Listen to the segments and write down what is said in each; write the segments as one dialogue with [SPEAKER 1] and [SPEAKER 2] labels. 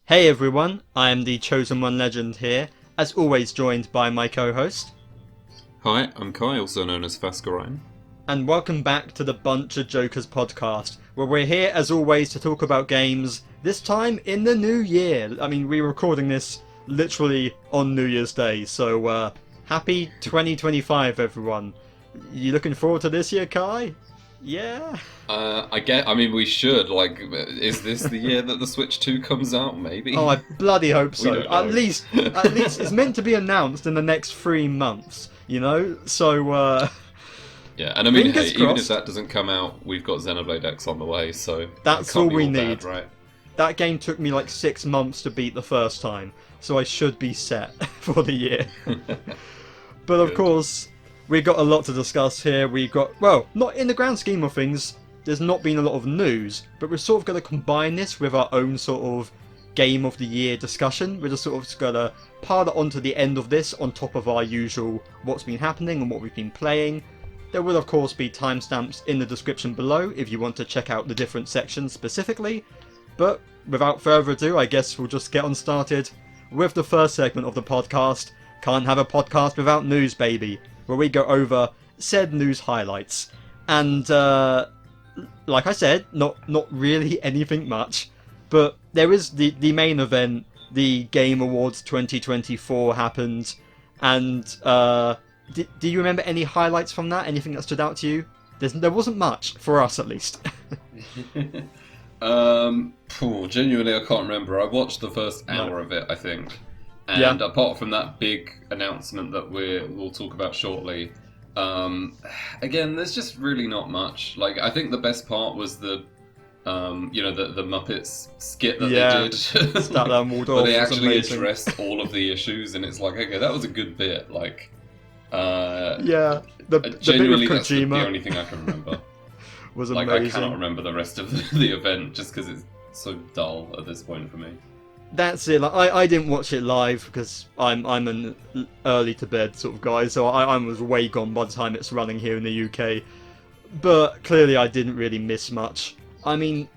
[SPEAKER 1] Hey everyone, I am TheChosenOneLegend here, as always joined by my co-host.
[SPEAKER 2] Hi, I'm Kai, also known as Fascurreyn.
[SPEAKER 1] And welcome back to the BunchaJokahs podcast, where we're here as always to talk about games, this time in the new year. I mean, we're recording this literally on New Year's Day, so happy 2025 everyone. You looking forward to this year, Kai? Yeah?
[SPEAKER 2] We should. Is this the year that the Switch 2 comes out? Maybe?
[SPEAKER 1] Oh, I bloody hope
[SPEAKER 2] We
[SPEAKER 1] so.
[SPEAKER 2] don't know.
[SPEAKER 1] At least it's meant to be announced in the next 3 months, you know? So,
[SPEAKER 2] Yeah, and I mean,
[SPEAKER 1] fingers
[SPEAKER 2] hey, even if
[SPEAKER 1] crossed.
[SPEAKER 2] that doesn't come out, we've got Xenoblade X on the way, so it
[SPEAKER 1] That's
[SPEAKER 2] can't
[SPEAKER 1] all
[SPEAKER 2] be
[SPEAKER 1] we
[SPEAKER 2] all
[SPEAKER 1] need.
[SPEAKER 2] bad, right?
[SPEAKER 1] That game took me like 6 months to beat the first time, so I should be set for the year. But of
[SPEAKER 2] Good.
[SPEAKER 1] course, we've got a lot to discuss here. Well, not in the grand scheme of things, there's not been a lot of news, but we're sort of going to combine this with our own sort of game of the year discussion. We're just sort of going to pile it onto the end of this on top of our usual what's been happening and what we've been playing. There will of course be timestamps in the description below if you want to check out the different sections specifically. But without further ado, I guess we'll just get on started with the first segment of the podcast. Can't have a podcast without news, baby, where we go over said news highlights. And like I said, not really anything much, but there is the main event. The Game Awards 2024 happened, and do you remember any highlights from that? Anything that stood out to you? There wasn't much for us, at least.
[SPEAKER 2] Genuinely, I can't remember. I watched the first hour of it, I think. And apart from that big announcement that we'll talk about shortly, again, there's just really not much. Like, I think the best part was the Muppets skit that they did.
[SPEAKER 1] Statler Waldorf
[SPEAKER 2] where they
[SPEAKER 1] was
[SPEAKER 2] actually
[SPEAKER 1] amazing.
[SPEAKER 2] addressed all of the issues, and it's like, okay, that was a good bit. Like,
[SPEAKER 1] The bit with
[SPEAKER 2] genuinely, that's the
[SPEAKER 1] Kojima
[SPEAKER 2] only thing I can remember.
[SPEAKER 1] was
[SPEAKER 2] Like,
[SPEAKER 1] amazing.
[SPEAKER 2] I cannot remember the rest of the event just because it's so dull at this point for me.
[SPEAKER 1] That's it. Like I didn't watch it live because I'm an early to bed sort of guy, so I was way gone by the time it's running here in the UK. But clearly, I didn't really miss much. I mean,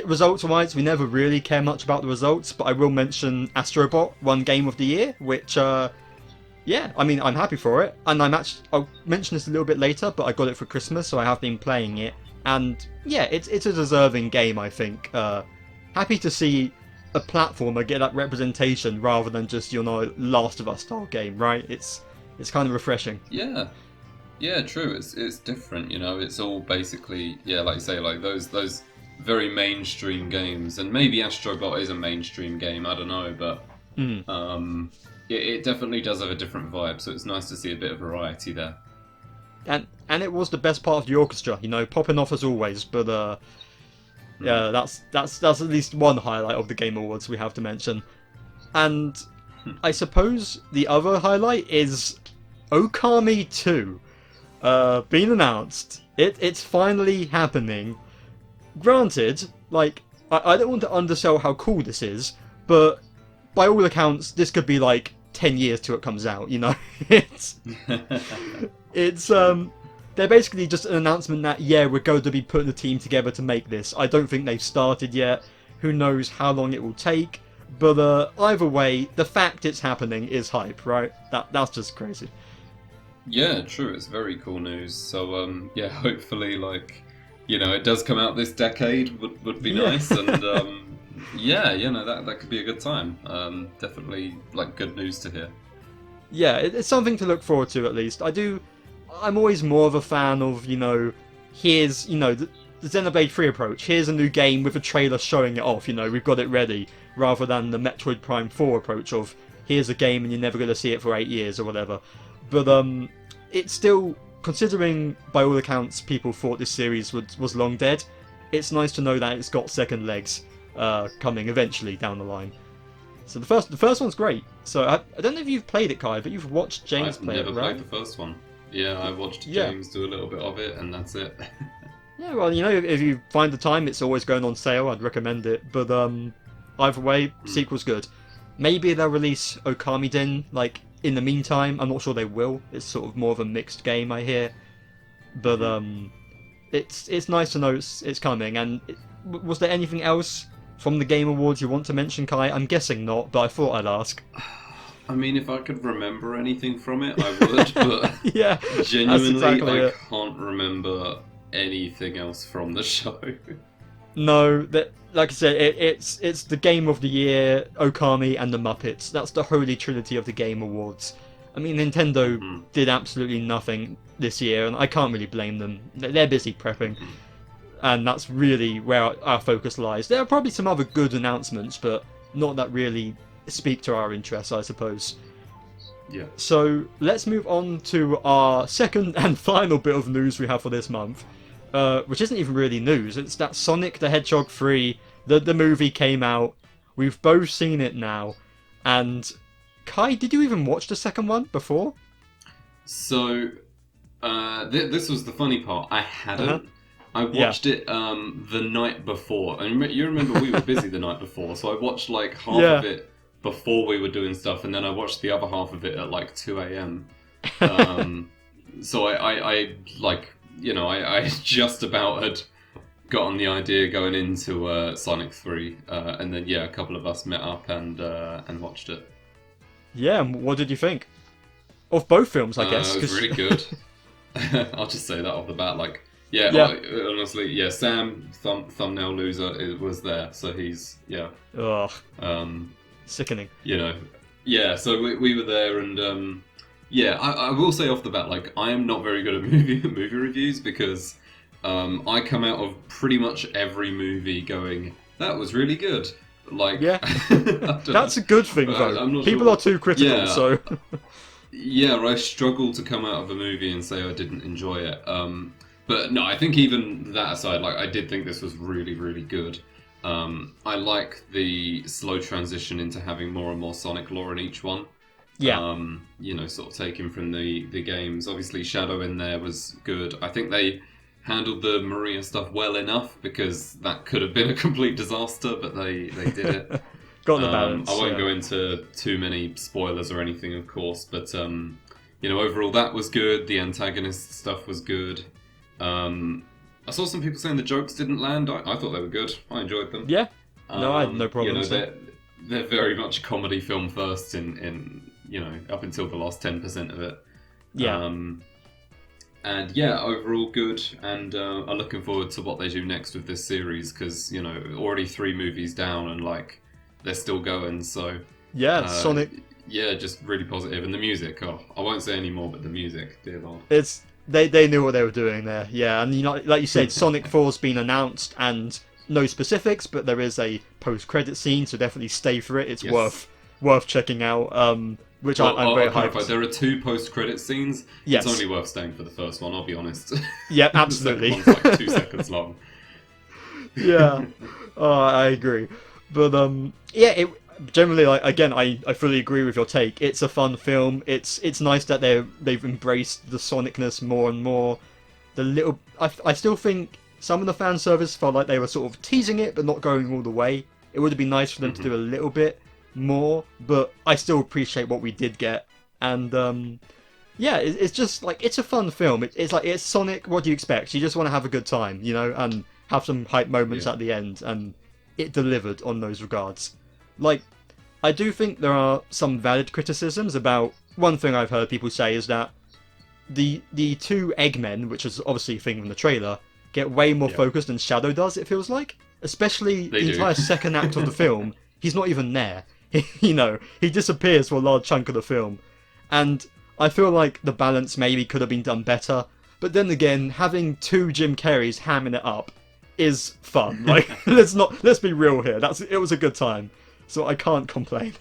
[SPEAKER 1] results-wise, we never really care much about the results, but I will mention Astrobot won Game of the Year, which yeah, I mean, I'm happy for it, and I'll mention this a little bit later, but I got it for Christmas, so I have been playing it, and yeah, it's a deserving game, I think. Happy to see a platformer get that representation rather than just, Last of Us style game, right? It's kind of refreshing.
[SPEAKER 2] Yeah, true. It's different, It's all basically, like you say, like those very mainstream games, and maybe Astrobot is a mainstream game. I don't know, but it definitely does have a different vibe. So it's nice to see a bit of variety there.
[SPEAKER 1] And it was the best part of the orchestra, popping off as always. But yeah, that's at least one highlight of the Game Awards we have to mention. And I suppose the other highlight is Okami 2. Been announced. It's finally happening. Granted, like, I don't want to undersell how cool this is, but by all accounts, this could be like 10 years till it comes out, It's they're basically just an announcement that, yeah, we're going to be putting a team together to make this. I don't think they've started yet. Who knows how long it will take. But either way, the fact it's happening is hype, right? That's just crazy.
[SPEAKER 2] Yeah, true. It's very cool news. So yeah, hopefully, like, it does come out this decade would be nice, and yeah, that could be a good time. Definitely, like, good news to hear.
[SPEAKER 1] Yeah, it's something to look forward to at least. I'm always more of a fan of, here's, the Xenoblade 3 approach. Here's a new game with a trailer showing it off, we've got it ready, rather than the Metroid Prime 4 approach of, here's a game and you're never going to see it for 8 years or whatever. But it's still, considering by all accounts people thought this series was long dead, it's nice to know that it's got second legs coming eventually down the line. So the first one's great. So I don't know if you've played it, Kai, but you've watched James play it, right?
[SPEAKER 2] I've never played the first one. Yeah, I watched James do a little bit of it, and that's it.
[SPEAKER 1] Yeah, well, if you find the time, it's always going on sale. I'd recommend it. But either way, sequel's good. Maybe they'll release Okami Den, like, in the meantime. I'm not sure they will. It's sort of more of a mixed game, I hear. But it's nice to know it's coming. And was there anything else from the Game Awards you want to mention, Kai? I'm guessing not, but I thought I'd ask.
[SPEAKER 2] I mean, if I could remember anything from it, I would, but
[SPEAKER 1] Yeah,
[SPEAKER 2] genuinely,
[SPEAKER 1] exactly
[SPEAKER 2] I
[SPEAKER 1] it.
[SPEAKER 2] can't remember anything else from the show.
[SPEAKER 1] No, that like I said, it's the Game of the Year, Okami, and the Muppets. That's the holy trinity of the Game Awards. I mean, Nintendo did absolutely nothing this year, and I can't really blame them. They're busy prepping, and that's really where our focus lies. There are probably some other good announcements, but not that really speak to our interests, I suppose.
[SPEAKER 2] Yeah.
[SPEAKER 1] So let's move on to our second and final bit of news we have for this month, which isn't even really news. It's that Sonic the Hedgehog 3, the movie came out. We've both seen it now. And Kai, did you even watch the second one before?
[SPEAKER 2] So, this was the funny part. I hadn't. I watched it the night before. And you remember we were busy the night before, so I watched like half of it before we were doing stuff, and then I watched the other half of it at like 2 a.m. So I like, you know, I just about had gotten the idea going into Sonic 3, and then a couple of us met up and watched it.
[SPEAKER 1] Yeah, and what did you think? Of both films, I guess.
[SPEAKER 2] It was really good. I'll just say that off the bat, like, honestly, Samm, thumbnail loser, was there, so he's,
[SPEAKER 1] Ugh. Sickening.
[SPEAKER 2] You know, so we were there, and I will say off the bat, like, I am not very good at movie reviews, because I come out of pretty much every movie going, that was really good. Like,
[SPEAKER 1] that's a good thing, though.
[SPEAKER 2] I'm not
[SPEAKER 1] People
[SPEAKER 2] sure.
[SPEAKER 1] are too critical, so...
[SPEAKER 2] I struggle to come out of a movie and say I didn't enjoy it. But no, I think even that aside, like, I did think this was really, really good. I like the slow transition into having more and more Sonic lore in each one.
[SPEAKER 1] Yeah.
[SPEAKER 2] You know, sort of taken from the games. Obviously, Shadow in there was good. I think they handled the Maria stuff well enough, because that could have been a complete disaster, but they did it.
[SPEAKER 1] Got the balance.
[SPEAKER 2] I won't go into too many spoilers or anything, of course, but you know, overall that was good. The antagonist stuff was good. I saw some people saying the jokes didn't land. I thought they were good. I enjoyed them.
[SPEAKER 1] Yeah. No, I had no problem.
[SPEAKER 2] You know, they're very much comedy film first in you know, up until the last 10% of it.
[SPEAKER 1] Yeah.
[SPEAKER 2] And overall good, and I'm looking forward to what they do next with this series, because, you know, already 3 movies down and, like, they're still going, so...
[SPEAKER 1] Yeah, Sonic...
[SPEAKER 2] Yeah, just really positive. And the music, I won't say any more, but the music, dear Lord.
[SPEAKER 1] They knew what they were doing there, yeah, and you know, like you said, Sonic 4's been announced, and no specifics, but there is a post-credit scene, so definitely stay for it. It's worth checking out, which I'm very hyped for.
[SPEAKER 2] There are 2 post-credit scenes.
[SPEAKER 1] Yes.
[SPEAKER 2] It's only worth staying for the first one, I'll be honest.
[SPEAKER 1] Yeah, absolutely.
[SPEAKER 2] The second one's like 2 seconds long.
[SPEAKER 1] Yeah, I agree. But, generally, like, again, I fully agree with your take. It's a fun film. It's nice that they've embraced the Sonicness more and more. I still think some of the fan service felt like they were sort of teasing it, but not going all the way. It would have been nice for them to do a little bit more, but I still appreciate what we did get. And it's just like, it's a fun film. It's like, it's Sonic. What do you expect? You just want to have a good time, you know, and have some hype moments at the end, and it delivered on those regards. Like, I do think there are some valid criticisms about... One thing I've heard people say is that the 2 Eggmen, which is obviously a thing from the trailer, get way more focus than Shadow does, it feels like. Especially the entire second act of the film, he's not even there. You know, he disappears for a large chunk of the film. And I feel like the balance maybe could have been done better. But then again, having 2 Jim Carreys hamming it up is fun. Like, let's be real here. It was a good time. So I can't complain.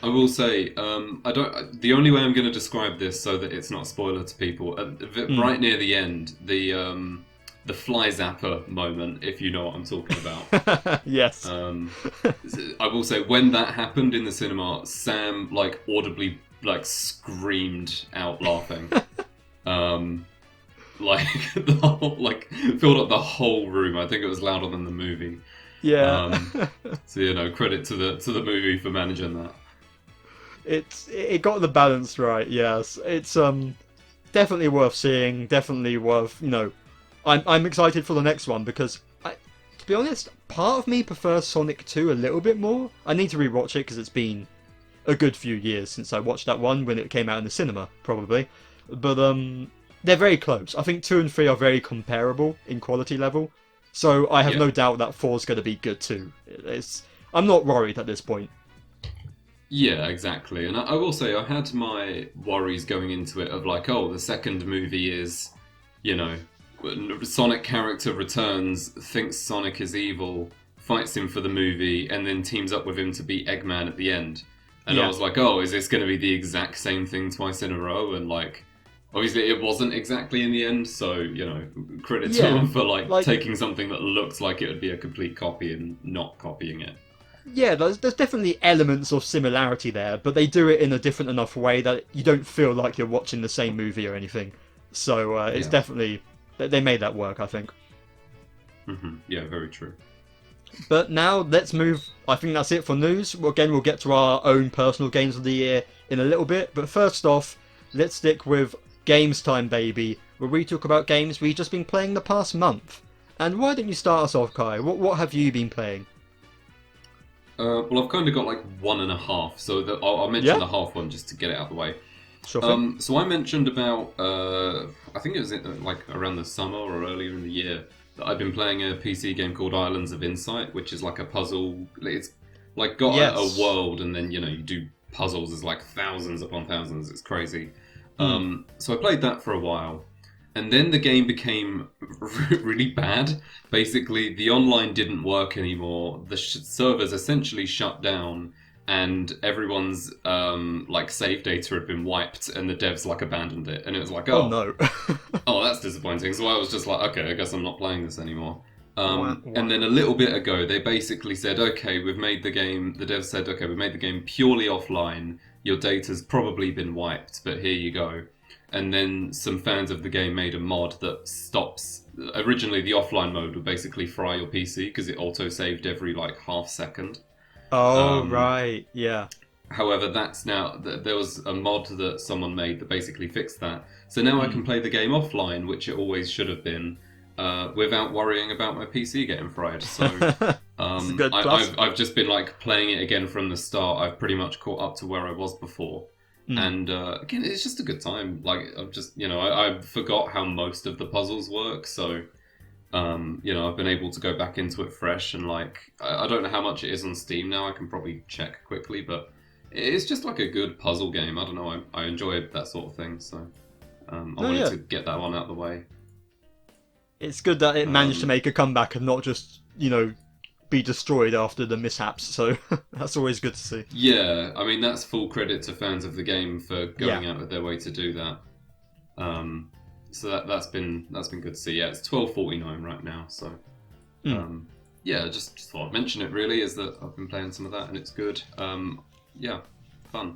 [SPEAKER 2] I will say, the only way I'm going to describe this so that it's not a spoiler to people, right near the end, the fly zapper moment, if you know what I'm talking about.
[SPEAKER 1] Yes.
[SPEAKER 2] I will say, when that happened in the cinema, Samm, like, audibly, like, screamed out laughing. Like, filled up the whole room. I think it was louder than the movie.
[SPEAKER 1] Yeah.
[SPEAKER 2] So, you know, credit to the movie for managing that.
[SPEAKER 1] It got the balance right. Yes, it's definitely worth seeing. Definitely worth, you know. I'm excited for the next one, because be honest, part of me prefers Sonic 2 a little bit more. I need to rewatch it because it's been a good few years since I watched that one when it came out in the cinema, probably. But they're very close. I think 2 and 3 are very comparable in quality level. So I have no doubt that 4's going to be good too. I'm not worried at this point.
[SPEAKER 2] Yeah, exactly. And I will say I had my worries going into it of like, oh, the second movie is, you know, Sonic character returns, thinks Sonic is evil, fights him for the movie, and then teams up with him to beat Eggman at the end. And I was like, oh, is this going to be the exact same thing twice in a row? And like, obviously it wasn't exactly in the end, so, you know, credit to them for like taking something that looks like it would be a complete copy and not copying it.
[SPEAKER 1] Yeah, there's definitely elements of similarity there, but they do it in a different enough way that you don't feel like you're watching the same movie or anything. So it's definitely... They made that work, I think.
[SPEAKER 2] Mm-hmm. Yeah, very true.
[SPEAKER 1] But now, let's move... I think that's it for news. Again, we'll get to our own personal games of the year in a little bit. But first off, let's stick with Games Time, baby, where we talk about games we've just been playing the past month. And why don't you start us off, Kai? What have you been playing?
[SPEAKER 2] Well, I've kind of got like 1.5, so I'll mention the half one just to get it out of the way.
[SPEAKER 1] Sure thing.
[SPEAKER 2] So I mentioned about, I think it was like around the summer or earlier in the year, that I've been playing a PC game called Islands of Insight, which is like a puzzle. It's like got a world, and then, you know, you do puzzles. There's like thousands upon thousands. It's crazy. So I played that for a while. And then the game became really bad. Basically, the online didn't work anymore. The servers essentially shut down, and everyone's like save data had been wiped, and the devs like abandoned it. And it was like, oh
[SPEAKER 1] no,
[SPEAKER 2] oh, that's disappointing. So I was just like, okay, I guess I'm not playing this anymore. And then a little bit ago, they basically said, okay, we've made the game. The devs said, okay, we've made the game purely offline. Your data's probably been wiped, but here you go. And then some fans of the game made a mod that stops... Originally, the offline mode would basically fry your PC because it auto-saved every, like, half second.
[SPEAKER 1] Oh, right, yeah.
[SPEAKER 2] However, that's now... There was a mod that someone made that basically fixed that. So now I can play the game offline, which it always should have been, without worrying about my PC getting fried. So I've just been, like, playing it again from the start. I've pretty much caught up to where I was before. And again, it's just a good time. Like, I've just, you know, I forgot how most of the puzzles work, so, you know, I've been able to go back into it fresh, and like, I don't know how much it is on Steam now, I can probably check quickly, but it's just like a good puzzle game. I don't know, I enjoy that sort of thing, so I wanted to get that one out of the way. It's
[SPEAKER 1] good that it managed to make a comeback and not just, you know, be destroyed after the mishaps, so that's always good to see.
[SPEAKER 2] Yeah, I mean, that's full credit to fans of the game for going out of their way to do that. So that's been good to see. Yeah, it's 12.49 right now, so yeah, just thought I'd mention it really, is that I've been playing some of that and it's good. Yeah, fun.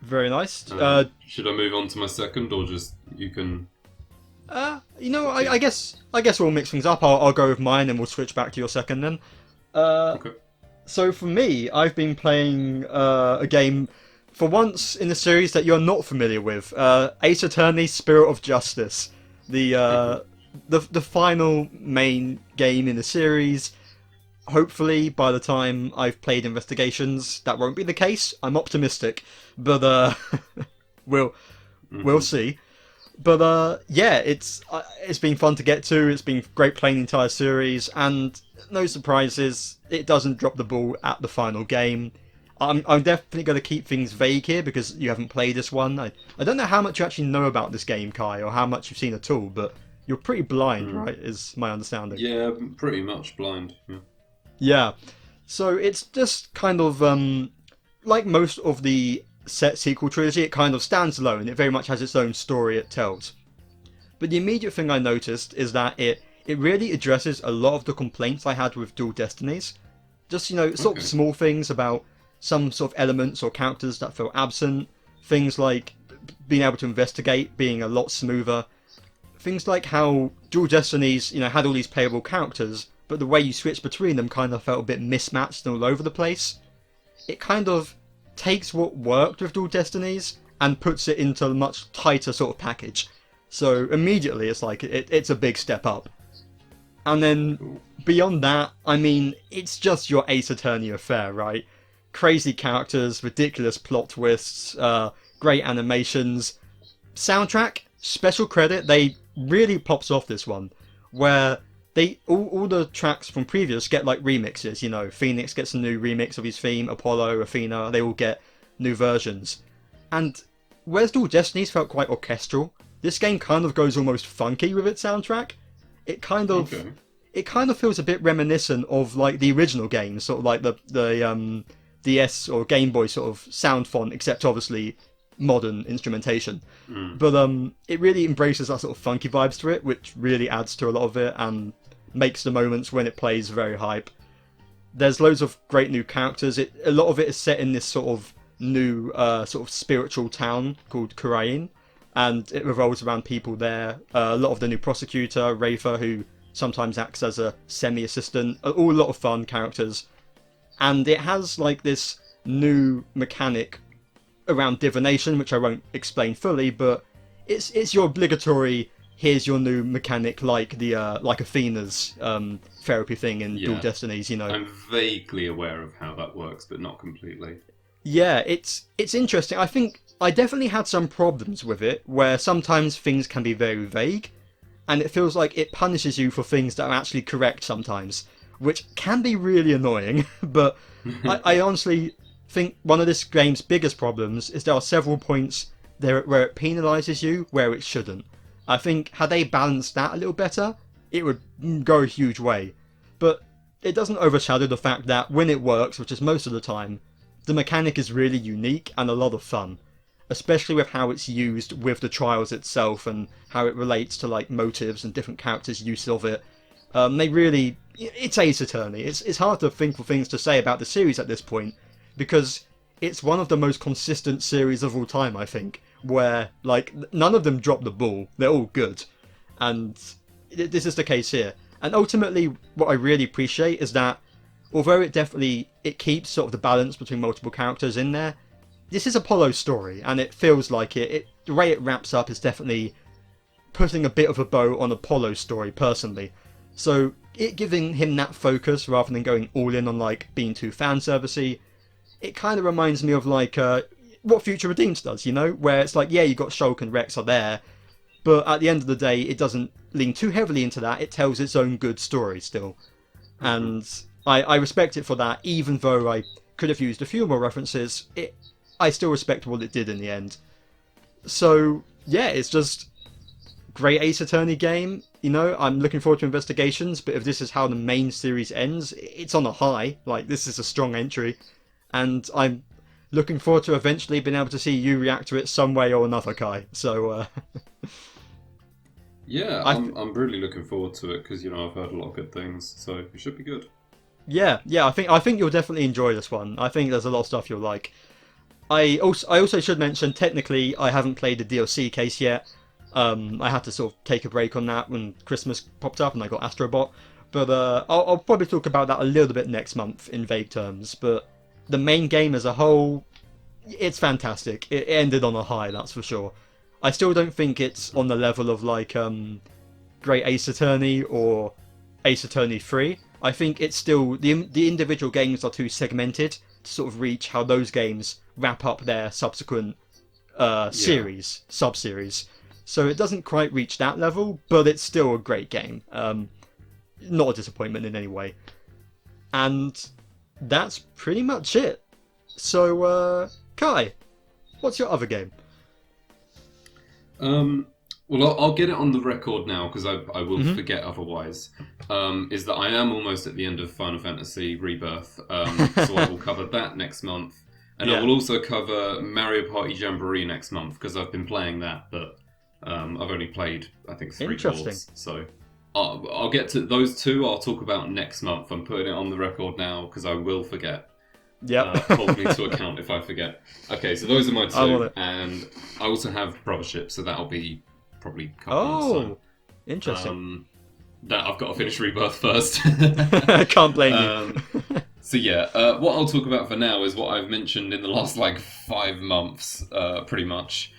[SPEAKER 1] Very nice.
[SPEAKER 2] Should I move on to my second, or just you can...
[SPEAKER 1] You know, I guess we'll mix things up. I'll go with mine, and we'll switch back to your second then.
[SPEAKER 2] Okay.
[SPEAKER 1] So for me, I've been playing a game for once in a series that you're not familiar with. Ace Attorney: Spirit of Justice, the final main game in the series. Hopefully, by the time I've played Investigations, that won't be the case. I'm optimistic, but we'll see. But yeah, it's been fun to get to. It's been great playing the entire series, and no surprises, it doesn't drop the ball at the final game. I'm definitely going to keep things vague here because you haven't played this one. I don't know how much you actually know about this game, Kai, or how much you've seen at all, but you're pretty blind, right, is my understanding.
[SPEAKER 2] Yeah, I'm pretty much blind, yeah.
[SPEAKER 1] Yeah, so it's just kind of, like most of the set sequel trilogy, it kind of stands alone. It very much has its own story it tells. But the immediate thing I noticed is that it really addresses a lot of the complaints I had with Dual Destinies. Just, you know, sort of small things about some sort of elements or characters that feel absent. Things like being able to investigate being a lot smoother. Things like how Dual Destinies, you know, had all these playable characters, but the way you switch between them kind of felt a bit mismatched and all over the place. It kind of takes what worked with Dual Destinies and puts it into a much tighter sort of package. So immediately it's like, it's a big step up. And then beyond that, I mean, it's just your Ace Attorney affair, right? Crazy characters, ridiculous plot twists, great animations, soundtrack, special credit. They really pops off this one, where they all the tracks from previous get like remixes. You know, Phoenix gets a new remix of his theme, Apollo, Athena, they all get new versions. And whereas Dual Destinies felt quite orchestral, this game kind of goes almost funky with its soundtrack. It kind of it kind of feels a bit reminiscent of like the original games, sort of like the DS or Game Boy sort of sound font, except obviously modern instrumentation. But it really embraces that sort of funky vibes to it, which really adds to a lot of it and makes the moments when it plays very hype. There's loads of great new characters. A lot of it is set in this sort of new sort of spiritual town called Fascurreyn, and it revolves around people there. A lot of the new prosecutor, Rafer, who sometimes acts as a semi-assistant. All a lot of fun characters. And it has like this new mechanic around divination, which I won't explain fully, but it's your obligatory, here's your new mechanic, like the like Athena's therapy thing in Dual Destinies, you know.
[SPEAKER 2] I'm vaguely aware of how that works, but not completely.
[SPEAKER 1] Yeah, it's interesting. I think I definitely had some problems with it, where sometimes things can be very vague, and it feels like it punishes you for things that are actually correct sometimes, which can be really annoying. But I honestly think one of this game's biggest problems is there are several points there where it penalises you where it shouldn't. I think had they balanced that a little better, it would go a huge way. But it doesn't overshadow the fact that when it works, which is most of the time, the mechanic is really unique and a lot of fun, especially with how it's used with the trials itself and how it relates to like motives and different characters' use of it. It's Ace Attorney. It's hard to think of things to say about the series at this point, because it's one of the most consistent series of all time, I think, where like none of them drop the ball. They're all good, and this is the case here. And ultimately, what I really appreciate is that although it keeps sort of the balance between multiple characters in there, this is Apollo's story, and it feels like the way it wraps up is definitely putting a bit of a bow on Apollo's story personally. So it giving him that focus rather than going all in on like being too fan servicey, it kind of reminds me of like what Future Redeemed does, you know, where it's like, yeah, you got Shulk and Rex are there, but at the end of the day, it doesn't lean too heavily into that. It tells its own good story still, and I respect it for that. Even though I could have used a few more references, I still respect what it did in the end. So yeah, it's just great Ace Attorney game. You know, I'm looking forward to Investigations, but if this is how the main series ends, it's on a high. Like, this is a strong entry, and I'm looking forward to eventually being able to see you react to it some way or another, Kai. So
[SPEAKER 2] yeah, I'm really looking forward to it because, you know, I've heard a lot of good things, so it should be good.
[SPEAKER 1] Yeah, I think you'll definitely enjoy this one. I think there's a lot of stuff you'll like. I also should mention, technically, I haven't played the DLC case yet. I had to sort of take a break on that when Christmas popped up and I got Astrobot. But I'll probably talk about that a little bit next month in vague terms. But the main game as a whole, it's fantastic. It ended on a high, that's for sure. I still don't think it's on the level of like Great Ace Attorney or Ace Attorney 3. I think it's still the individual games are too segmented to sort of reach how those games wrap up their subsequent sub-series. So it doesn't quite reach that level, but it's still a great game. Not a disappointment in any way. And that's pretty much it. So, Kai, what's your other game?
[SPEAKER 2] Well, I'll get it on the record now because I will forget otherwise. Is that I am almost at the end of Final Fantasy Rebirth, so I will cover that next month. And I will also cover Mario Party Jamboree next month because I've been playing that, but I've only played, I think, 3 tours. So I'll get to those two. I'll talk about next month. I'm putting it on the record now because I will forget.
[SPEAKER 1] Yeah.
[SPEAKER 2] Hold me to account if I forget. Okay, so those are my 2. And I also have Brothership, so that'll be probably a couple months time.
[SPEAKER 1] Interesting.
[SPEAKER 2] That I've got to finish Rebirth first.
[SPEAKER 1] Can't blame you.
[SPEAKER 2] So yeah, what I'll talk about for now is what I've mentioned in the last like 5 months, pretty much.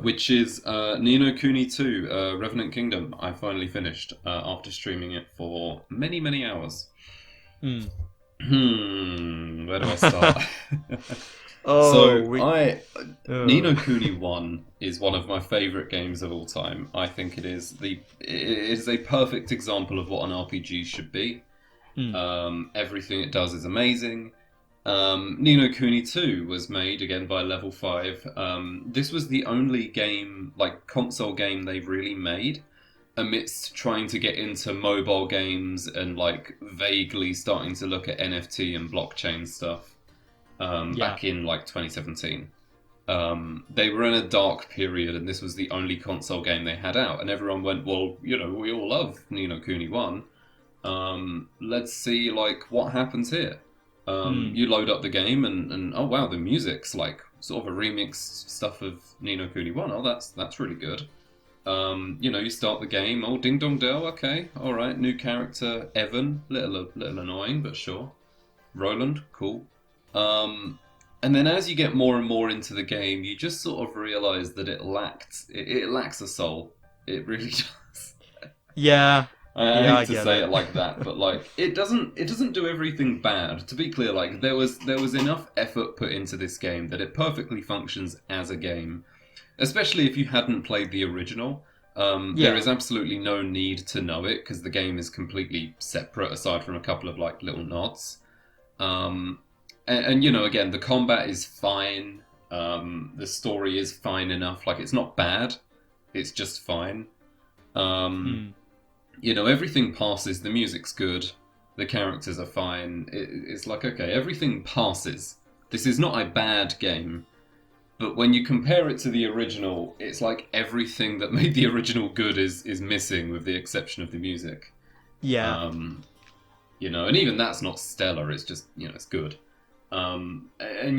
[SPEAKER 2] which is Ni no Kuni 2, Revenant Kingdom. I finally finished after streaming it for many, many hours.
[SPEAKER 1] Hmm.
[SPEAKER 2] Where do I start?
[SPEAKER 1] Oh,
[SPEAKER 2] So, Ni no Kuni 1 is one of my favourite games of all time. I think it is a perfect example of what an RPG should be. Everything it does is amazing. Ni no Kuni 2 was made again by Level 5. This was the only game, like console game, they really made amidst trying to get into mobile games and like vaguely starting to look at NFT and blockchain stuff back in like 2017. They were in a dark period, and this was the only console game they had out, and everyone went, well, you know, we all love Ni no Kuni 1. Let's see like what happens here. You load up the game and oh wow, the music's like sort of a remixed stuff of Ni no Kuni 1. Oh, that's really good. You know, you start the game. Oh, ding dong dell. Okay, all right. New character Evan, little annoying, but sure. Roland, cool. And then as you get more and more into the game, you just sort of realize that it lacks a soul. It really does.
[SPEAKER 1] Yeah.
[SPEAKER 2] I
[SPEAKER 1] I
[SPEAKER 2] hate to
[SPEAKER 1] get
[SPEAKER 2] say
[SPEAKER 1] it.
[SPEAKER 2] it like that, but like it doesn't do everything bad. To be clear, like there was enough effort put into this game that it perfectly functions as a game. Especially if you hadn't played the original. There is absolutely no need to know it because the game is completely separate aside from a couple of like little nods. And you know, again, the combat is fine. The story is fine enough. Like it's not bad. It's just fine. You know, everything passes. The music's good. The characters are fine. It's like, okay, everything passes. This is not a bad game. But when you compare it to the original, it's like everything that made the original good is missing, with the exception of the music.
[SPEAKER 1] Yeah.
[SPEAKER 2] You know, and even that's not stellar. It's just, you know, it's good. And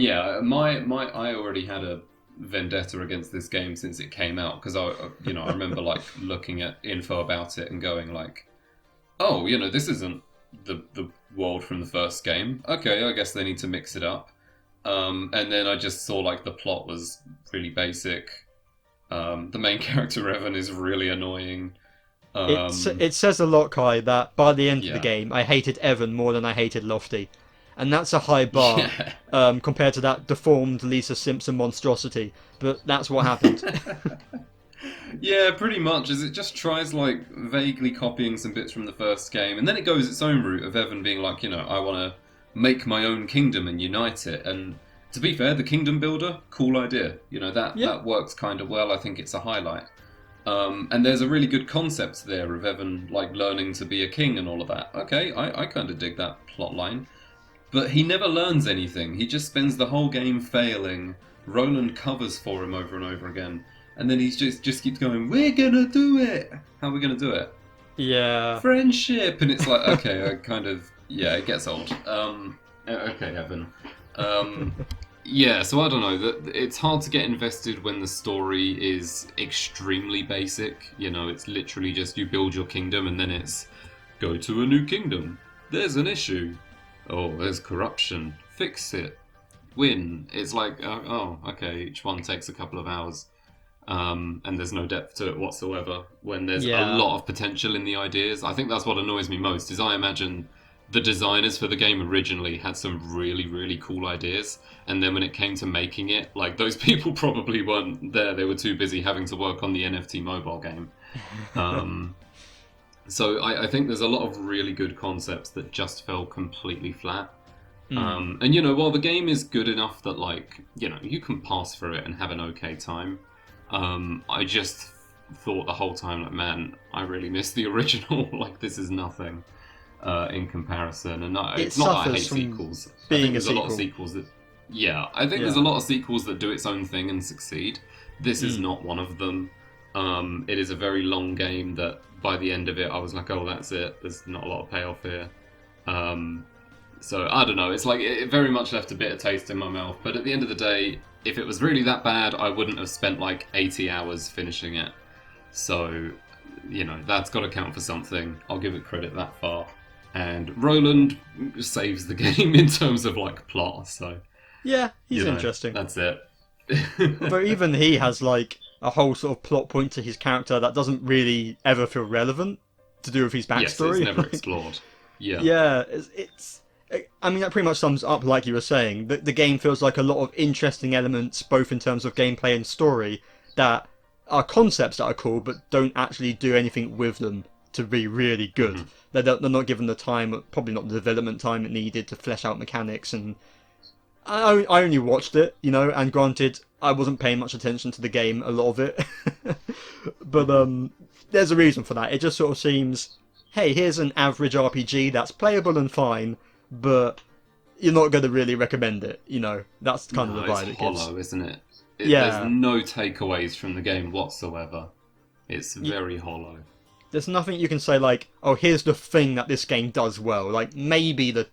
[SPEAKER 2] yeah, I already had a vendetta against this game since it came out because I remember like looking at info about it and going like, oh, you know, this isn't the world from the first game. Okay, I guess they need to mix it up. And then I just saw like the plot was really basic. The main character Evan is really annoying.
[SPEAKER 1] It says a lot, Kai, that by the end of the
[SPEAKER 2] Yeah.
[SPEAKER 1] game, I hated Evan more than I hated Lofty. And that's a high bar
[SPEAKER 2] Yeah.
[SPEAKER 1] compared to that deformed Lisa Simpson monstrosity. But that's what happened.
[SPEAKER 2] Yeah, pretty much. As it just tries like vaguely copying some bits from the first game, and then it goes its own route of Evan being like, you know, I want to make my own kingdom and unite it. And to be fair, the kingdom builder, cool idea. You know, that works kind of well. I think it's a highlight. And there's a really good concept there of Evan like learning to be a king and all of that. Okay, I kind of dig that plot line. But he never learns anything. He just spends the whole game failing. Roland covers for him over and over again. And then he just keeps going, we're gonna do it! How are we gonna do it?
[SPEAKER 1] Yeah.
[SPEAKER 2] Friendship! And it's like, okay, I kind of... Yeah, it gets old. Okay, Evan. Yeah, so I don't know. It's hard to get invested when the story is extremely basic. You know, it's literally just you build your kingdom and then it's go to a new kingdom. There's an issue. Oh, there's corruption. Fix it. Win. It's like, oh, okay, each one takes a couple of hours. And there's no depth to it whatsoever when there's a lot of potential in the ideas. I think that's what annoys me most, is I imagine the designers for the game originally had some really, really cool ideas. And then when it came to making it, like, those people probably weren't there. They were too busy having to work on the NFT mobile game. So I think there's a lot of really good concepts that just fell completely flat. And, you know, while the game is good enough that, like, you know, you can pass through it and have an okay time, I just thought the whole time, like, man, I really miss the original. Like, this is nothing in comparison. And it's not that I hate sequels. I think there's a lot of sequels that... Yeah, I think there's a lot of sequels that do its own thing and succeed. This is not one of them. It is a very long game that by the end of it, I was like, oh, that's it. There's not a lot of payoff here. So, I don't know. It's like, it very much left a bitter taste in my mouth. But at the end of the day, if it was really that bad, I wouldn't have spent like 80 hours finishing it. So, you know, that's got to count for something. I'll give it credit that far. And Roland saves the game in terms of like plot. So,
[SPEAKER 1] Yeah, he's
[SPEAKER 2] you know,
[SPEAKER 1] interesting.
[SPEAKER 2] That's it.
[SPEAKER 1] Although even he has like a whole sort of plot point to his character that doesn't really ever feel relevant to do with his
[SPEAKER 2] Yes, it's
[SPEAKER 1] backstory.
[SPEAKER 2] never
[SPEAKER 1] Like,
[SPEAKER 2] explored. Yeah.
[SPEAKER 1] yeah, I mean, that pretty much sums up, like you were saying. The game feels like a lot of interesting elements, both in terms of gameplay and story, that are concepts that are cool, but don't actually do anything with them to be really good.
[SPEAKER 2] Hmm.
[SPEAKER 1] They're not given the time, probably not the development time it needed to flesh out mechanics. And I only watched it, and granted, I wasn't paying much attention to the game, a lot of it. But there's a reason for that. It just sort of seems, hey, here's an average RPG that's playable and fine, but you're not going to really recommend it. That's kind of
[SPEAKER 2] No,
[SPEAKER 1] the
[SPEAKER 2] it's
[SPEAKER 1] vibe it gives.
[SPEAKER 2] hollow, isn't it? There's
[SPEAKER 1] Yeah,
[SPEAKER 2] no takeaways from the game whatsoever. It's very hollow.
[SPEAKER 1] there's nothing you can say like, oh, here's the thing that this game does well. Like maybe the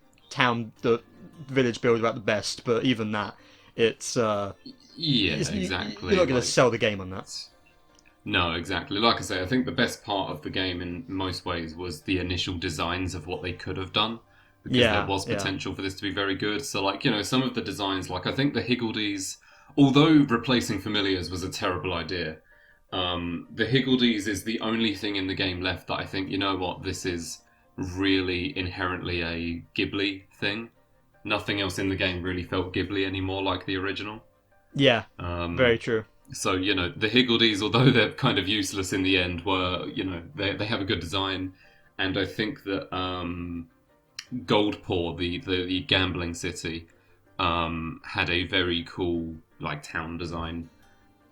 [SPEAKER 1] village build about the best, but even that, it's
[SPEAKER 2] Yeah,
[SPEAKER 1] you're
[SPEAKER 2] exactly.
[SPEAKER 1] not going to
[SPEAKER 2] Like,
[SPEAKER 1] sell the game on that.
[SPEAKER 2] no, exactly. Like I say, I think the best part of the game in most ways was the initial designs of what they could have done. Because there
[SPEAKER 1] Yeah,
[SPEAKER 2] was
[SPEAKER 1] yeah,
[SPEAKER 2] potential for this to be very good. So, like, some of the designs, like, I think the Higgledies, although replacing familiars was a terrible idea, the Higgledies is the only thing in the game left that I think, you know what, this is really inherently a Ghibli thing. Nothing else in the game really felt Ghibli anymore like the original.
[SPEAKER 1] yeah.
[SPEAKER 2] Um,
[SPEAKER 1] Very true.
[SPEAKER 2] so, the Higgledies, although they're kind of useless in the end, were, they have a good design. And I think that Goldpaw, the gambling city, had a very cool, like, town design.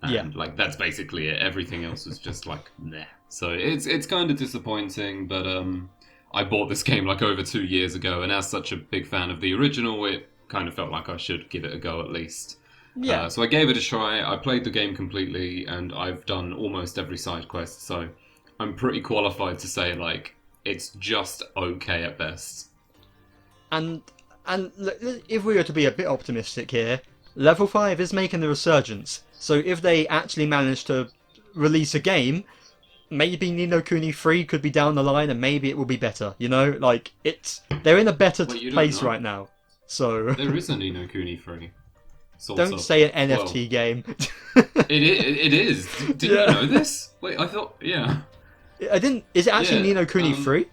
[SPEAKER 1] Yeah.
[SPEAKER 2] And, like, that's basically it. Everything else was just, like, meh. So it's kind of disappointing, but I bought this game, like, over 2 years ago, and as such a big fan of the original, it kind of felt like I should give it a go at least.
[SPEAKER 1] Yeah.
[SPEAKER 2] So I gave it a try. I played the game completely, and I've done almost every side quest. So I'm pretty qualified to say like it's just okay at best.
[SPEAKER 1] And if we were to be a bit optimistic here, level 5 is making a resurgence. So if they actually manage to release a game, maybe Ni no Kuni 3 could be down the line, and maybe it will be better. Like they're in a better
[SPEAKER 2] Well, you don't
[SPEAKER 1] place
[SPEAKER 2] know.
[SPEAKER 1] right now. So
[SPEAKER 2] There is a Ni no Kuni 3. Sort
[SPEAKER 1] don't
[SPEAKER 2] of.
[SPEAKER 1] say an
[SPEAKER 2] Well,
[SPEAKER 1] NFT game.
[SPEAKER 2] it is. Didn't
[SPEAKER 1] Yeah.
[SPEAKER 2] you know this? Wait, I thought. Yeah.
[SPEAKER 1] I didn't. Is it actually
[SPEAKER 2] Yeah.
[SPEAKER 1] Ni no Kuni 3?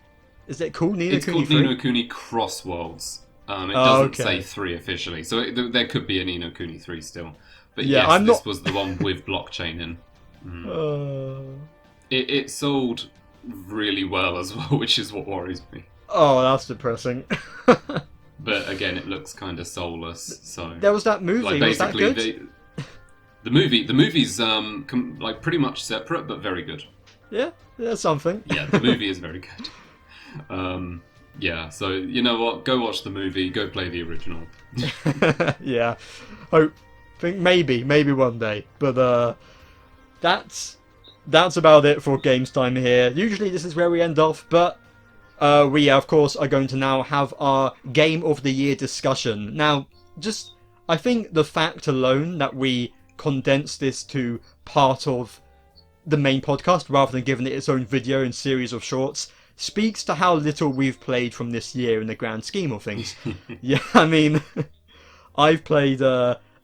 [SPEAKER 1] Is it called Ni no
[SPEAKER 2] It's
[SPEAKER 1] Kuni
[SPEAKER 2] called
[SPEAKER 1] 3?
[SPEAKER 2] Ni no Kuni Cross Worlds. It
[SPEAKER 1] Oh,
[SPEAKER 2] doesn't say
[SPEAKER 1] okay.
[SPEAKER 2] 3 officially, so there could be a Ni no Kuni 3 still. But
[SPEAKER 1] Yeah,
[SPEAKER 2] yes,
[SPEAKER 1] I'm
[SPEAKER 2] this
[SPEAKER 1] not.
[SPEAKER 2] was the one with blockchain in. Mm.
[SPEAKER 1] Uh...
[SPEAKER 2] It sold really well as well, which is what worries me.
[SPEAKER 1] Oh, that's depressing.
[SPEAKER 2] But again, it looks kind of soulless. So
[SPEAKER 1] There was that movie.
[SPEAKER 2] like
[SPEAKER 1] Was that
[SPEAKER 2] basically,
[SPEAKER 1] good?
[SPEAKER 2] the movie's like pretty much separate, but very good.
[SPEAKER 1] Yeah, that's something.
[SPEAKER 2] Yeah, the movie is very good. Yeah, so you know what? Go watch the movie. Go play the original.
[SPEAKER 1] Yeah, think maybe one day, but that's about it for games time here. Usually this is where we end off, but we of course are going to now have our Game of the Year discussion. Now, I think the fact alone that we condensed this to part of the main podcast rather than giving it its own video and series of shorts speaks to how little we've played from this year in the grand scheme of things. Yeah, I mean, I've played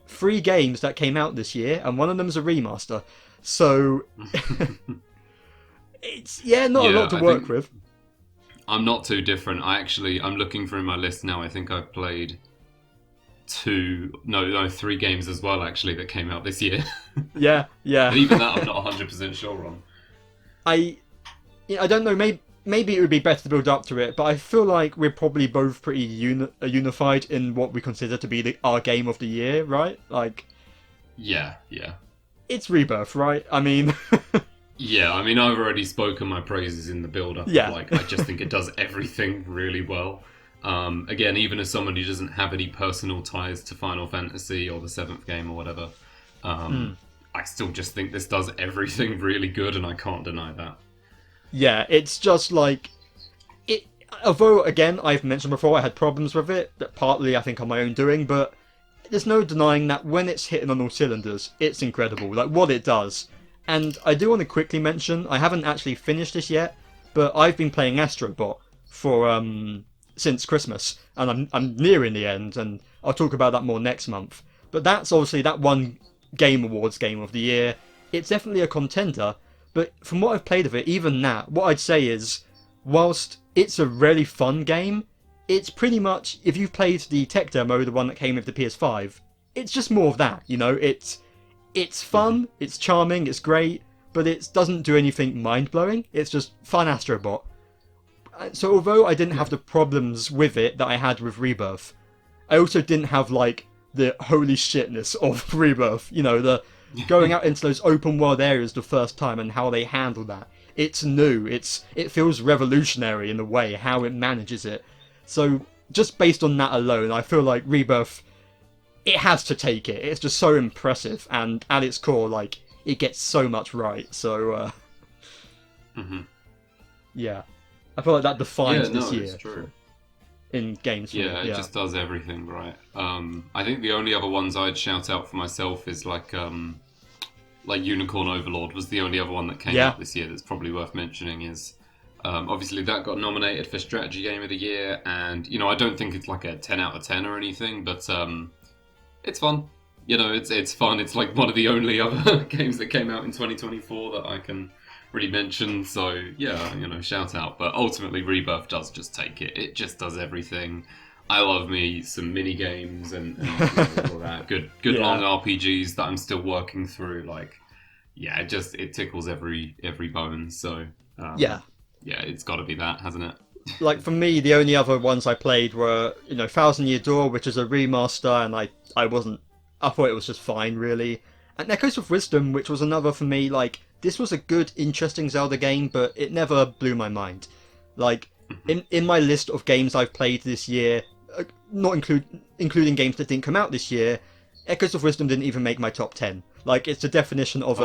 [SPEAKER 1] 3 games that came out this year, and one of them's a remaster. So it's not a lot to work with.
[SPEAKER 2] I'm not too different. I'm looking through my list now. I think I've played 3 games as well actually that came out this year.
[SPEAKER 1] Yeah.
[SPEAKER 2] And even that I'm not 100% sure on.
[SPEAKER 1] I don't know. Maybe it would be better to build up to it, but I feel like we're probably both pretty unified in what we consider to be our game of the year, right? Like,
[SPEAKER 2] Yeah.
[SPEAKER 1] it's Rebirth, right? I mean,
[SPEAKER 2] Yeah, I mean, I've already spoken my praises in the build-up.
[SPEAKER 1] Yeah.
[SPEAKER 2] Like, I just think it does everything really well. Again, even as someone who doesn't have any personal ties to Final Fantasy or the 7th game or whatever, I still just think this does everything really good, and I can't deny that.
[SPEAKER 1] yeah, it's just like it. Although, again, I've mentioned before I had problems with it, that partly I think on my own doing, but there's no denying that when it's hitting on all cylinders, it's incredible. Like what it does. And I do want to quickly mention, I haven't actually finished this yet, but I've been playing Astrobot for since Christmas, and I'm nearing the end, and I'll talk about that more next month. But that's obviously that one Game Awards Game of the Year. It's definitely a contender, but from what I've played of it, even that, what I'd say is, whilst it's a really fun game, it's pretty much, if you've played the tech demo, the one that came with the PS5, it's just more of that, you know? It's fun, it's charming, it's great, but it doesn't do anything mind-blowing. It's just fun Astrobot. So although I didn't have the problems with it that I had with Rebirth, I also didn't have, like, the holy shitness of Rebirth. You know, the going out into those open world areas the first time and how they handle that. It's new. It feels revolutionary in a way, how it manages it. So just based on that alone, I feel like Rebirth, it has to take it. It's just so impressive, and at its core, like, it gets so much right. So, yeah. I feel like that defines this year.
[SPEAKER 2] It's true.
[SPEAKER 1] In games.
[SPEAKER 2] Yeah, it just does everything right. I think the only other ones I'd shout out for myself is like Unicorn Overlord was the only other one that came out this year that's probably worth mentioning. Is obviously that got nominated for Strategy Game of the Year, and you know, I don't think it's like a 10 out of 10 or anything, but it's fun. You know, it's fun. It's like one of the only other games that came out in 2024 that I can really mention. So yeah, you know, shout out. But ultimately, Rebirth does just take it. It just does everything. I love me some mini games and you know, all that good long RPGs that I'm still working through. Like, yeah, it tickles every bone. So yeah, it's got to be that, hasn't it?
[SPEAKER 1] Like for me, the only other ones I played were, you know, Thousand Year Door, which is a remaster, and I thought it was just fine, really. And Echoes of Wisdom, which was another for me, like, this was a good, interesting Zelda game, but it never blew my mind. Like, in my list of games I've played this year, not including games that didn't come out this year, Echoes of Wisdom didn't even make my top 10. Like, it's the definition of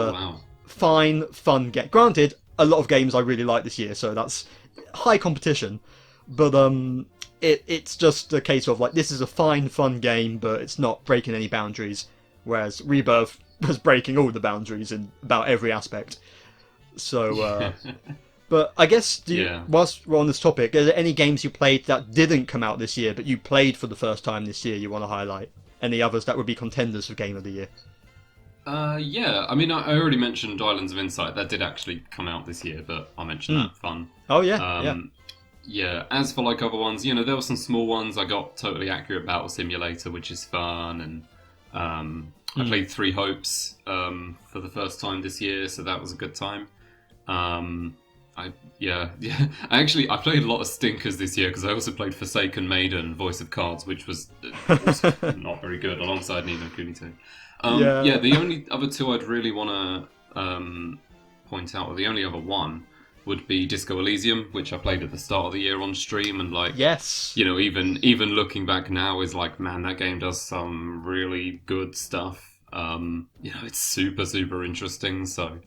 [SPEAKER 1] fine, fun game. Granted, a lot of games I really like this year, so that's high competition. But, it's just a case of, like, this is a fine, fun game, but it's not breaking any boundaries. Whereas Rebirth was breaking all the boundaries in about every aspect. So, but I guess, whilst we're on this topic, are there any games you played that didn't come out this year, but you played for the first time this year you want to highlight? Any others that would be contenders for Game of the Year?
[SPEAKER 2] Yeah, I mean, I already mentioned Islands of Insight. That did actually come out this year, but I'll mention that. Fun.
[SPEAKER 1] Oh, yeah,
[SPEAKER 2] Yeah, as for like other ones, you know, there were some small ones. I got Totally Accurate Battle Simulator, which is fun, and I played Three Hopes for the first time this year, so that was a good time. I played a lot of stinkers this year because I also played Forsaken Maiden, Voice of Cards, which was also not very good, alongside No Kuni 2. The only other two I'd really want to point out, or the only other one, would be Disco Elysium, which I played at the start of the year on stream, and like, you know, even looking back now is like, man, that game does some really good stuff. You know, it's super interesting. So,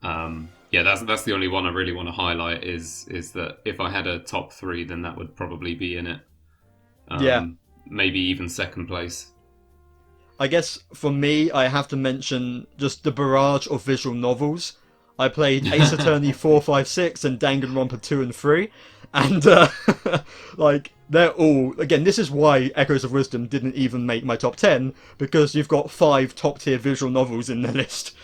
[SPEAKER 2] that's the only one I really want to highlight. Is that if I had a top 3, then that would probably be in it. Maybe even second place.
[SPEAKER 1] I guess for me, I have to mention just the barrage of visual novels. I played Ace Attorney 4, 5, 6 and Danganronpa 2 and 3. And, like, they're all... Again, this is why Echoes of Wisdom didn't even make my top 10, because you've got 5 top-tier visual novels in the list,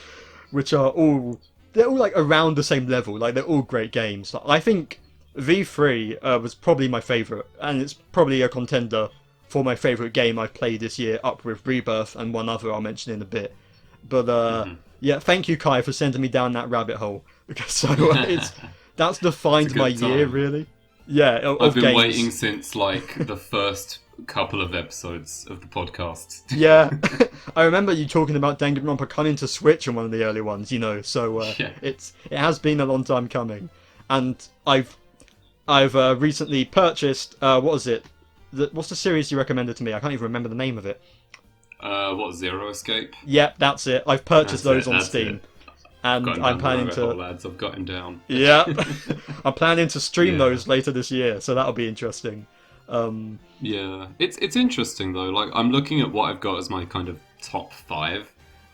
[SPEAKER 1] which are all... They're all, like, around the same level. Like, they're all great games. I think V3 was probably my favourite, and it's probably a contender for my favourite game I've played this year, up with Rebirth and one other I'll mention in a bit. But, yeah, thank you, Kai, for sending me down that rabbit hole. Because that's defined my year, really. Yeah,
[SPEAKER 2] I've been
[SPEAKER 1] games.
[SPEAKER 2] Waiting since like the first couple of episodes of the podcast.
[SPEAKER 1] Yeah, I remember you talking about Danganronpa coming to Switch in one of the early ones, you know. So it has been a long time coming, and I've recently purchased what was it? What's the series you recommended to me? I can't even remember the name of it.
[SPEAKER 2] Zero Escape?
[SPEAKER 1] Yep, that's it. I've purchased those on Steam. And I'm planning to...
[SPEAKER 2] lads, I've got him down.
[SPEAKER 1] Yeah. I'm planning to stream those later this year, so that'll be interesting.
[SPEAKER 2] Yeah. It's interesting, though. Like, I'm looking at what I've got as my kind of top 5,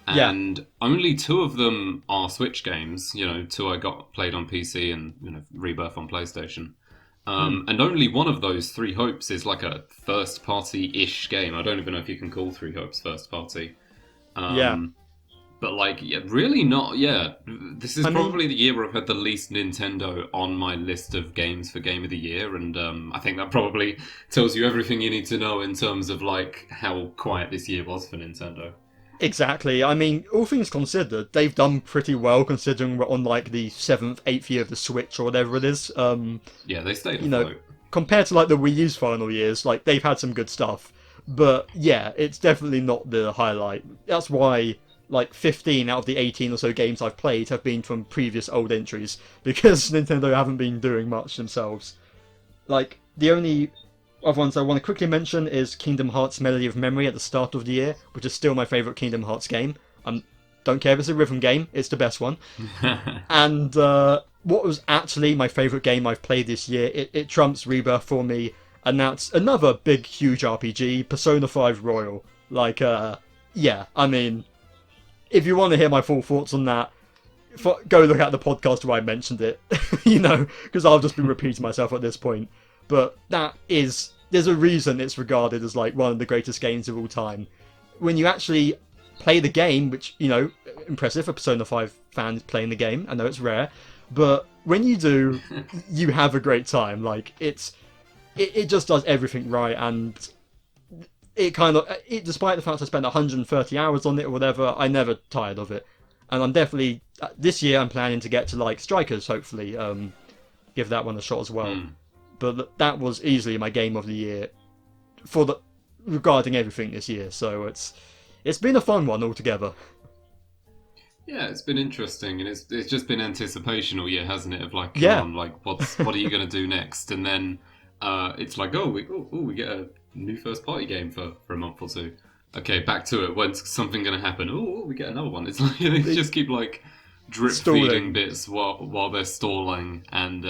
[SPEAKER 2] and only 2 of them are Switch games. You know, 2 I got played on PC and, you know, Rebirth on PlayStation. And only one of those, Three Hopes, is like a first-party-ish game. I don't even know if you can call Three Hopes first-party. But like, yeah, really not. Yeah, this is
[SPEAKER 1] I mean,
[SPEAKER 2] probably the year where I've had the least Nintendo on my list of games for Game of the Year, and I think that probably tells you everything you need to know in terms of like how quiet this year was for Nintendo.
[SPEAKER 1] exactly. I mean, all things considered, they've done pretty well considering we're on like the seventh, eighth year of the Switch or whatever it is.
[SPEAKER 2] Yeah, they stayed
[SPEAKER 1] You know,
[SPEAKER 2] afloat.
[SPEAKER 1] compared to like the Wii U's final years, like they've had some good stuff. But yeah, it's definitely not the highlight. That's why like 15 out of the 18 or so games I've played have been from previous old entries because Nintendo haven't been doing much themselves. Like the only other ones I want to quickly mention is Kingdom Hearts Melody of Memory at the start of the year, which is still my favourite Kingdom Hearts game. Don't care if it's a rhythm game, it's the best one. And what was actually my favourite game I've played this year, it trumps Rebirth for me, and that's another big, huge RPG, Persona 5 Royal. Like, yeah, I mean, if you want to hear my full thoughts on that, go look at the podcast where I mentioned it, because I'll just be repeating myself at this point. But there's a reason it's regarded as like one of the greatest games of all time. When you actually play the game, which, impressive for Persona 5 fans playing the game, I know it's rare, but when you do, you have a great time. Like, it just does everything right, and despite the fact I spent 130 hours on it or whatever, I never tired of it. And I'm definitely, this year I'm planning to get to like Strikers, hopefully, give that one a shot as well. But that was easily my game of the year regarding everything this year. So it's been a fun one altogether.
[SPEAKER 2] Yeah, it's been interesting, and it's just been anticipation all year, hasn't it? Of like, come
[SPEAKER 1] Yeah.
[SPEAKER 2] on, like what are you gonna do next? And then it's like, we get a new first party game for a month or two. Okay, back to it. When's something gonna happen? Oh, we get another one. It's like they just keep like drip feeding bits while they're stalling, and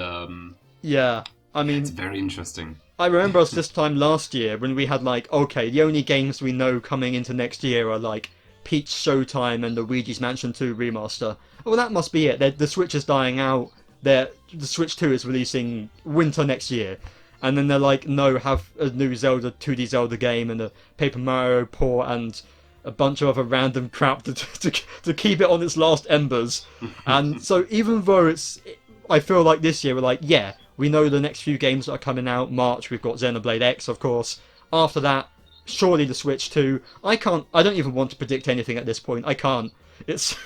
[SPEAKER 1] yeah, I mean,
[SPEAKER 2] it's very interesting.
[SPEAKER 1] I remember us this time last year when we had like, okay, the only games we know coming into next year are like Peach Showtime and the Luigi's Mansion 2 remaster. Well, that must be it. The Switch is dying out. The Switch 2 is releasing winter next year. And then they're like, no, have a new 2D Zelda game and a Paper Mario port and a bunch of other random crap to keep it on its last embers. And so even though I feel like this year we're like, yeah, we know the next few games that are coming out. March, we've got Xenoblade X, of course. After that, surely the Switch 2. I don't even want to predict anything at this point. I can't. It's...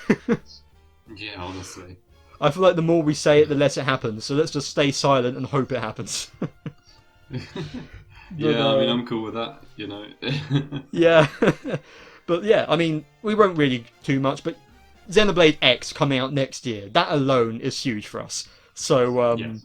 [SPEAKER 2] Yeah, honestly.
[SPEAKER 1] I feel like the more we say it, the less it happens. So let's just stay silent and hope it happens.
[SPEAKER 2] Yeah, I mean, I'm cool with that,
[SPEAKER 1] Yeah. But yeah, I mean, we won't really too much, but Xenoblade X coming out next year, that alone is huge for us. So,
[SPEAKER 2] Yes.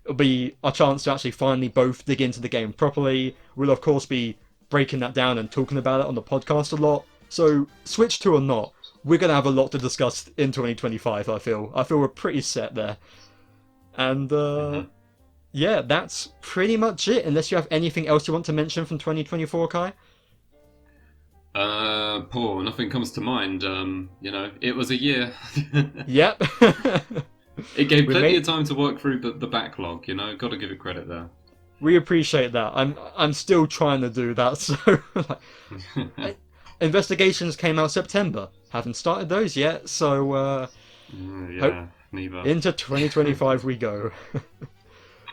[SPEAKER 1] It'll be our chance to actually finally both dig into the game properly. We'll, of course, be breaking that down and talking about it on the podcast a lot. So, Switch 2 or not, we're going to have a lot to discuss in 2025, I feel. I feel we're pretty set there. And, yeah, that's pretty much it, unless you have anything else you want to mention from 2024, Kai?
[SPEAKER 2] Nothing comes to mind. It was a year.
[SPEAKER 1] Yep.
[SPEAKER 2] It gave plenty of time to work through the backlog, Got to give it credit there.
[SPEAKER 1] We appreciate that. I'm still trying to do that. So, Investigations came out September. Haven't started those yet. So,
[SPEAKER 2] neither.
[SPEAKER 1] Into 2025 we go.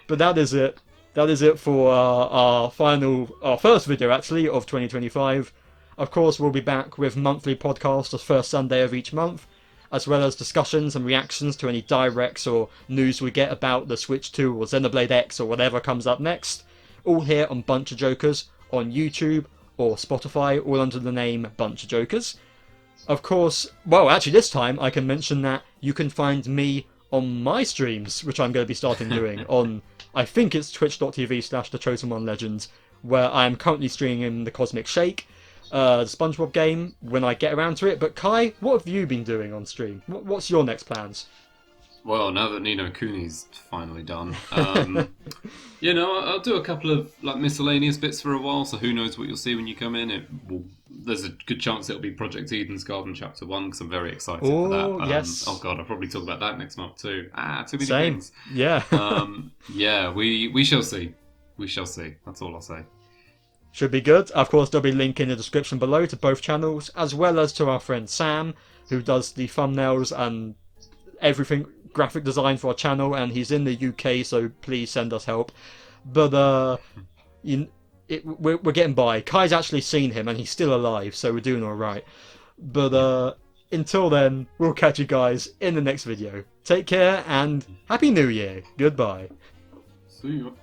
[SPEAKER 1] But that is it. That is it for our first video actually of 2025. Of course, we'll be back with monthly podcasts the first Sunday of each month, as well as discussions and reactions to any directs or news we get about the Switch 2 or Xenoblade X or whatever comes up next. All here on BunchaJokahs on YouTube or Spotify, all under the name BunchaJokahs. Of course, well, actually this time I can mention that you can find me on my streams, which I'm going to be starting doing on, I think it's twitch.tv/TheChosenOneLegend, where I'm currently streaming the Cosmic Shake, the SpongeBob game, when I get around to it. But Kai, what have you been doing on stream? What's your next plans?
[SPEAKER 2] Well, now that No Kuni's finally done, I'll do a couple of like miscellaneous bits for a while. So who knows what you'll see when you come in? There's a good chance it'll be Project Eden's Garden Chapter 1 because I'm very excited for that.
[SPEAKER 1] Yes.
[SPEAKER 2] Oh god, I'll probably talk about that next month too. Too many
[SPEAKER 1] Same.
[SPEAKER 2] things.
[SPEAKER 1] Yeah.
[SPEAKER 2] Yeah, we shall see. We shall see. That's all I'll say.
[SPEAKER 1] Should be good. Of course, there'll be a link in the description below to both channels, as well as to our friend Sam, who does the thumbnails and everything, graphic design for our channel, and he's in the UK, so please send us help. But we're getting by. Kai's actually seen him, and he's still alive, so we're doing all right. But until then, we'll catch you guys in the next video. Take care, and Happy New Year. Goodbye.
[SPEAKER 2] See you.